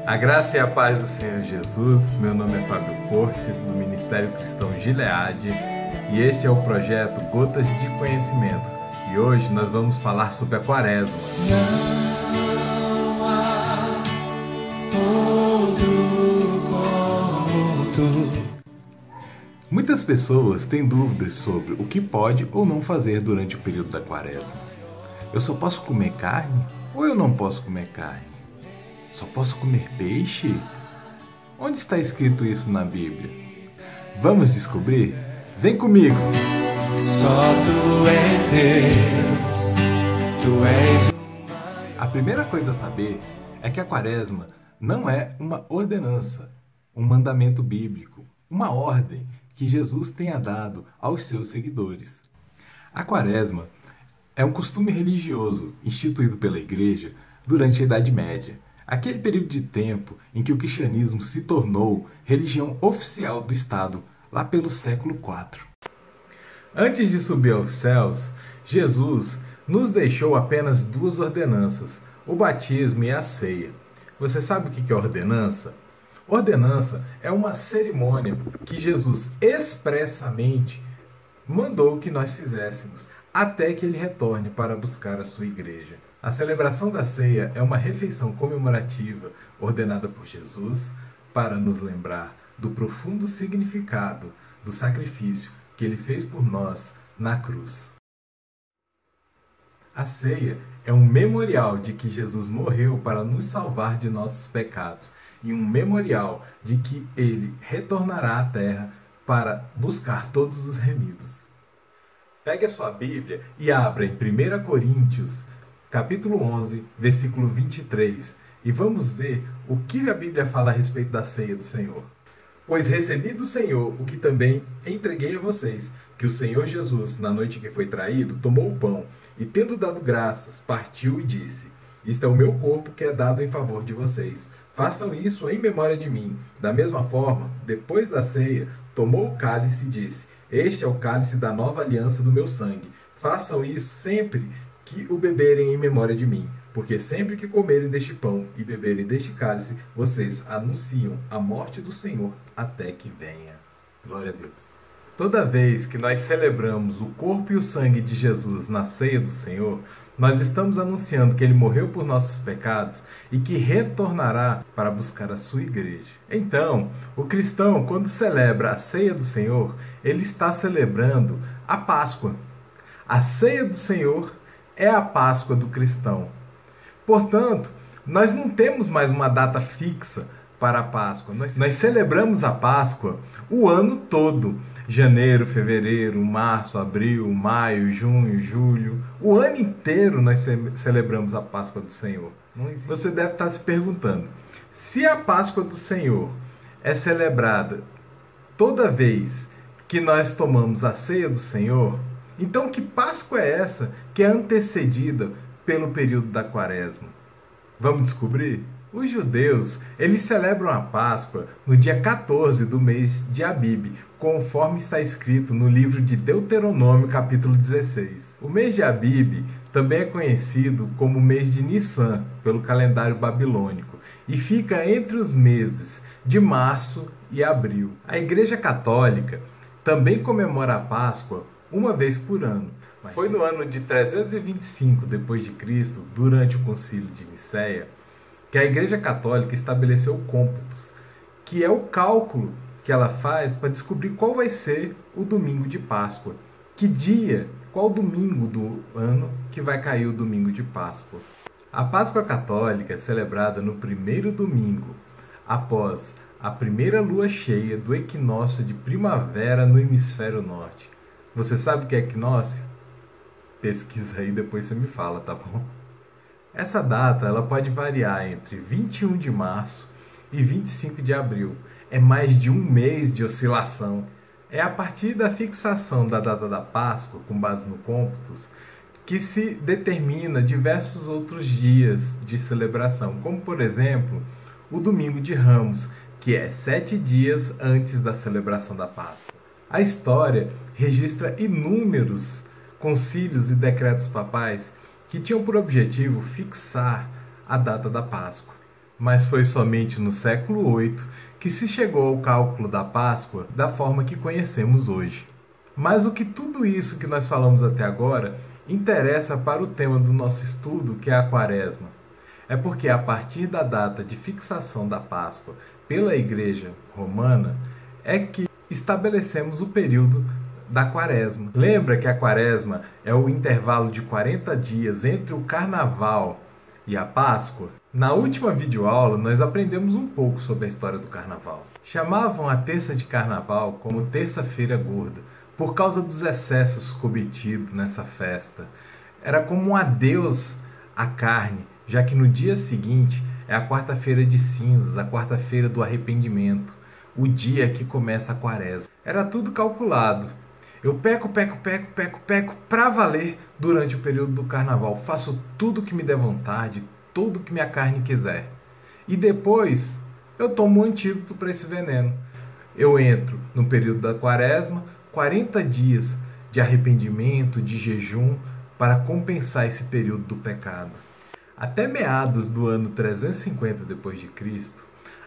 A graça e a paz do Senhor Jesus. Meu nome é Fábio Cortes, do Ministério Cristão Gileade, e este é o projeto Gotas de Conhecimento. E hoje nós vamos falar sobre a Quaresma. Não há outro como tu. Muitas pessoas têm dúvidas sobre o que pode ou não fazer durante o período da Quaresma. Eu só posso comer carne ou eu não posso comer carne? Só posso comer peixe? Onde está escrito isso na Bíblia? Vamos descobrir? Vem comigo! Só tu és Deus, tu és o maior. A primeira coisa a saber é que a Quaresma não é uma ordenança, um mandamento bíblico, uma ordem que Jesus tenha dado aos seus seguidores. A Quaresma é um costume religioso instituído pela Igreja durante a Idade Média, aquele período de tempo em que o cristianismo se tornou religião oficial do Estado, lá pelo século IV. Antes de subir aos céus, Jesus nos deixou apenas duas ordenanças, o batismo e a ceia. Você sabe o que é ordenança? Ordenança é uma cerimônia que Jesus expressamente mandou que nós fizéssemos, até que ele retorne para buscar a sua igreja. A celebração da ceia é uma refeição comemorativa ordenada por Jesus para nos lembrar do profundo significado do sacrifício que ele fez por nós na cruz. A ceia é um memorial de que Jesus morreu para nos salvar de nossos pecados e um memorial de que ele retornará à terra para buscar todos os remidos. Pegue a sua Bíblia e abra em 1 Coríntios, capítulo 11, versículo 23, e vamos ver o que a Bíblia fala a respeito da ceia do Senhor. Pois recebi do Senhor o que também entreguei a vocês, que o Senhor Jesus, na noite em que foi traído, tomou o pão, e tendo dado graças, partiu e disse: Isto é o meu corpo que é dado em favor de vocês. Façam isso em memória de mim. Da mesma forma, depois da ceia, tomou o cálice e disse: Este é o cálice da nova aliança do meu sangue. Façam isso sempre que o beberem em memória de mim, porque sempre que comerem deste pão e beberem deste cálice, vocês anunciam a morte do Senhor até que venha. Glória a Deus. Toda vez que nós celebramos o corpo e o sangue de Jesus na ceia do Senhor, nós estamos anunciando que ele morreu por nossos pecados e que retornará para buscar a sua igreja. Então, o cristão, quando celebra a ceia do Senhor, ele está celebrando a Páscoa. A ceia do Senhor é a Páscoa do cristão. Portanto, nós não temos mais uma data fixa para a Páscoa. Nós celebramos a Páscoa o ano todo. Janeiro, fevereiro, março, abril, maio, junho, julho. O ano inteiro nós celebramos a Páscoa do Senhor. Você deve estar se perguntando, se a Páscoa do Senhor é celebrada toda vez que nós tomamos a ceia do Senhor, então que Páscoa é essa que é antecedida pelo período da Quaresma? Vamos descobrir? Os judeus, eles celebram a Páscoa no dia 14 do mês de Abib, conforme está escrito no livro de Deuteronômio, capítulo 16. O mês de Abib também é conhecido como o mês de Nissan, pelo calendário babilônico, e fica entre os meses de março e abril. A Igreja Católica também comemora a Páscoa uma vez por ano. Foi no ano de 325 d.C., durante o Concílio de Nicéia, que a Igreja Católica estabeleceu o cômputos, que é o cálculo que ela faz para descobrir qual vai ser o domingo de Páscoa. Que dia, qual domingo do ano que vai cair o domingo de Páscoa. A Páscoa Católica é celebrada no primeiro domingo, após a primeira lua cheia do equinócio de primavera no hemisfério norte. Você sabe o que é equinócio? Pesquisa aí, depois você me fala, tá bom? Essa data ela pode variar entre 21 de março e 25 de abril. É mais de um mês de oscilação. É a partir da fixação da data da Páscoa, com base no Cômputos, que se determina diversos outros dias de celebração, como por exemplo, o Domingo de Ramos, que é 7 dias antes da celebração da Páscoa. A história registra inúmeros concílios e decretos papais que tinham por objetivo fixar a data da Páscoa. Mas foi somente no século VIII que se chegou ao cálculo da Páscoa da forma que conhecemos hoje. Mas o que tudo isso que nós falamos até agora interessa para o tema do nosso estudo, que é a Quaresma. É porque a partir da data de fixação da Páscoa pela Igreja Romana é que estabelecemos o período da Quaresma. Lembra que a Quaresma é o intervalo de 40 dias entre o Carnaval e a Páscoa? Na última videoaula nós aprendemos um pouco sobre a história do Carnaval. Chamavam a terça de Carnaval como Terça-feira Gorda, por causa dos excessos cometidos nessa festa. Era como um adeus à carne, já que no dia seguinte é a quarta-feira de cinzas, a quarta-feira do arrependimento, o dia que começa a Quaresma. Era tudo calculado. Eu peco pra valer durante o período do Carnaval. Faço tudo que me der vontade, tudo que minha carne quiser. E depois eu tomo um antídoto para esse veneno. Eu entro no período da Quaresma, 40 dias de arrependimento, de jejum, para compensar esse período do pecado. Até meados do ano 350 d.C.,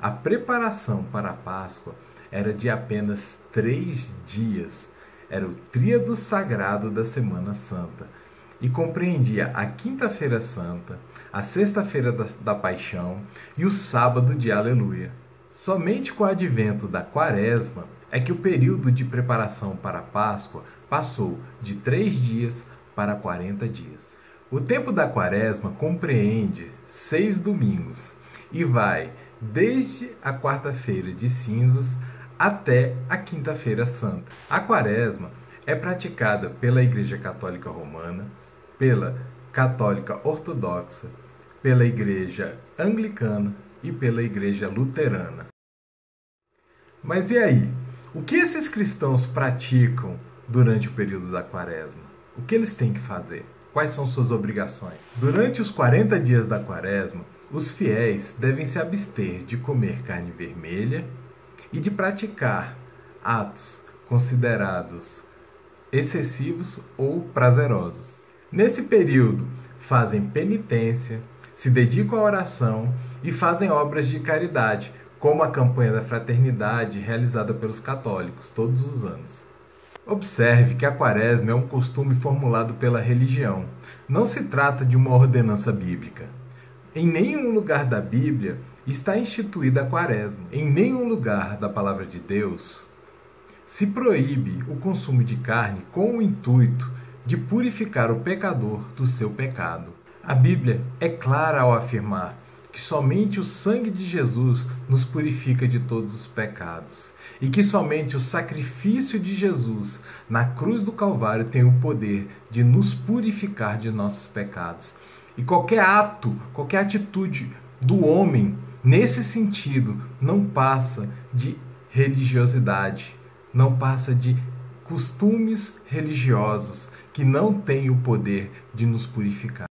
a preparação para a Páscoa era de apenas 3 dias. Era o tríado sagrado da Semana Santa e compreendia a Quinta-feira Santa, a Sexta-feira da Paixão e o Sábado de Aleluia. Somente com o advento da Quaresma é que o período de preparação para a Páscoa passou de 3 dias para 40 dias. O tempo da Quaresma compreende 6 domingos e vai desde a quarta-feira de cinzas até a Quinta-feira Santa. A Quaresma é praticada pela Igreja Católica Romana, pela Católica Ortodoxa, pela Igreja Anglicana e pela Igreja Luterana. Mas e aí? O que esses cristãos praticam durante o período da Quaresma? O que eles têm que fazer? Quais são suas obrigações? Durante os 40 dias da Quaresma, os fiéis devem se abster de comer carne vermelha e de praticar atos considerados excessivos ou prazerosos. Nesse período, fazem penitência, se dedicam à oração e fazem obras de caridade, como a campanha da fraternidade realizada pelos católicos todos os anos. Observe que a Quaresma é um costume formulado pela religião. Não se trata de uma ordenança bíblica. Em nenhum lugar da Bíblia está instituída a Quaresma. Em nenhum lugar da Palavra de Deus se proíbe o consumo de carne com o intuito de purificar o pecador do seu pecado. A Bíblia é clara ao afirmar que somente o sangue de Jesus nos purifica de todos os pecados e que somente o sacrifício de Jesus na cruz do Calvário tem o poder de nos purificar de nossos pecados. E qualquer ato, qualquer atitude do homem nesse sentido não passa de religiosidade, não passa de costumes religiosos que não têm o poder de nos purificar.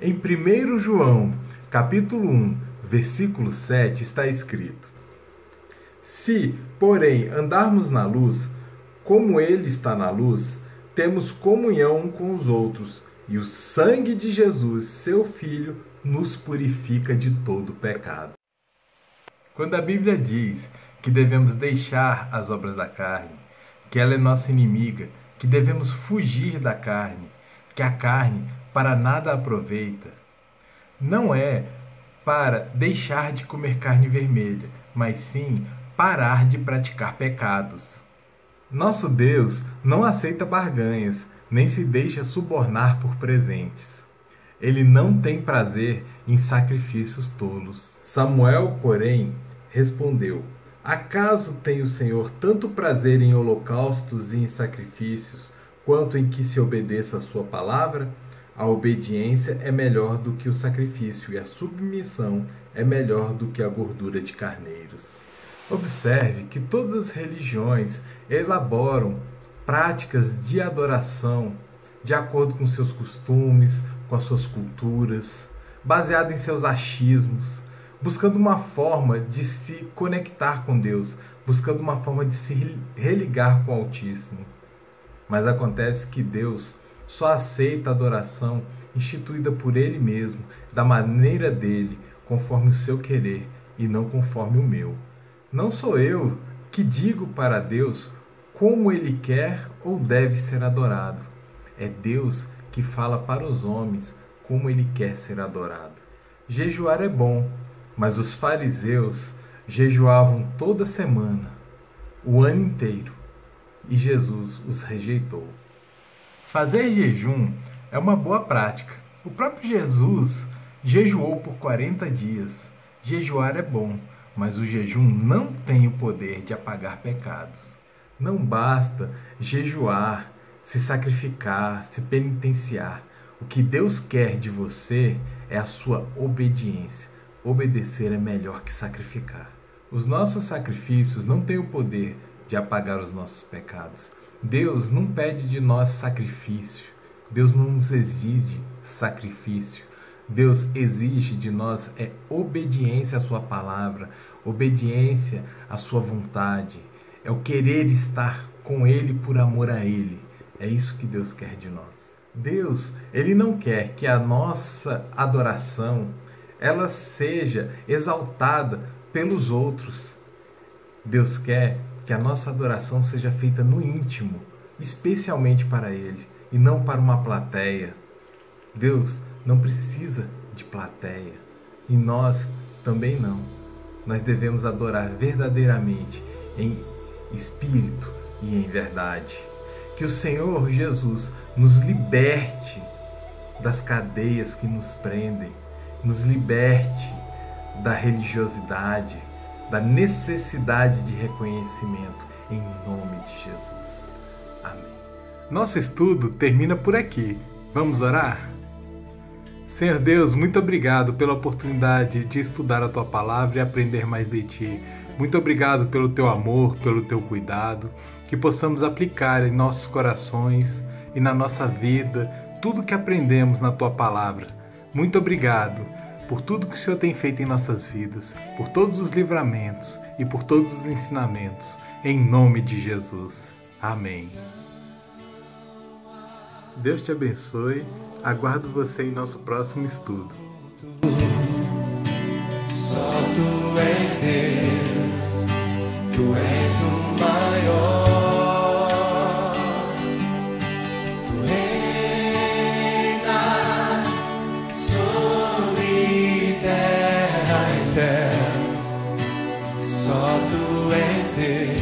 Em 1 João, capítulo 1, versículo 7, está escrito: Se, porém, andarmos na luz, como Ele está na luz, temos comunhão com os outros, e o sangue de Jesus, seu Filho, nos purifica de todo pecado. Quando a Bíblia diz que devemos deixar as obras da carne, que ela é nossa inimiga, que devemos fugir da carne, que a carne para nada aproveita, não é para deixar de comer carne vermelha, mas sim parar de praticar pecados. Nosso Deus não aceita barganhas, nem se deixa subornar por presentes. Ele não tem prazer em sacrifícios tolos. Samuel, porém, respondeu: Acaso tem o Senhor tanto prazer em holocaustos e em sacrifícios, quanto em que se obedeça a sua palavra? A obediência é melhor do que o sacrifício, e a submissão é melhor do que a gordura de carneiros. Observe que todas as religiões elaboram práticas de adoração de acordo com seus costumes, com as suas culturas, baseado em seus achismos, buscando uma forma de se conectar com Deus, buscando uma forma de se religar com o Altíssimo. Mas acontece que Deus só aceita a adoração instituída por Ele mesmo, da maneira dele, conforme o seu querer e não conforme o meu. Não sou eu que digo para Deus como Ele quer ou deve ser adorado. É Deus que fala para os homens como Ele quer ser adorado. Jejuar é bom, mas os fariseus jejuavam toda semana, o ano inteiro, e Jesus os rejeitou. Fazer jejum é uma boa prática. O próprio Jesus jejuou por 40 dias. Jejuar é bom, mas o jejum não tem o poder de apagar pecados. Não basta jejuar, se sacrificar, se penitenciar. O que Deus quer de você é a sua obediência. Obedecer é melhor que sacrificar. Os nossos sacrifícios não têm o poder de apagar os nossos pecados. Deus não pede de nós sacrifício. Deus não nos exige sacrifício. Deus exige de nós obediência à sua palavra, obediência à sua vontade. É o querer estar com Ele por amor a Ele. É isso que Deus quer de nós. Deus, Ele não quer que a nossa adoração ela seja exaltada pelos outros. Deus quer que a nossa adoração seja feita no íntimo, especialmente para Ele, e não para uma plateia. Deus não precisa de plateia, e nós também não. Nós devemos adorar verdadeiramente, em espírito e em verdade. Que o Senhor Jesus nos liberte das cadeias que nos prendem, nos liberte da religiosidade, da necessidade de reconhecimento, em nome de Jesus. Amém. Nosso estudo termina por aqui. Vamos orar? Senhor Deus, muito obrigado pela oportunidade de estudar a Tua Palavra e aprender mais de Ti. Muito obrigado pelo Teu amor, pelo Teu cuidado, que possamos aplicar em nossos corações e na nossa vida tudo que aprendemos na Tua Palavra. Muito obrigado por tudo que o Senhor tem feito em nossas vidas, por todos os livramentos e por todos os ensinamentos, em nome de Jesus. Amém. Deus te abençoe. Aguardo você em nosso próximo estudo. Só Tu és Deus, Tu és o maior. Tu reinas sobre terra e céus. Só Tu és Deus.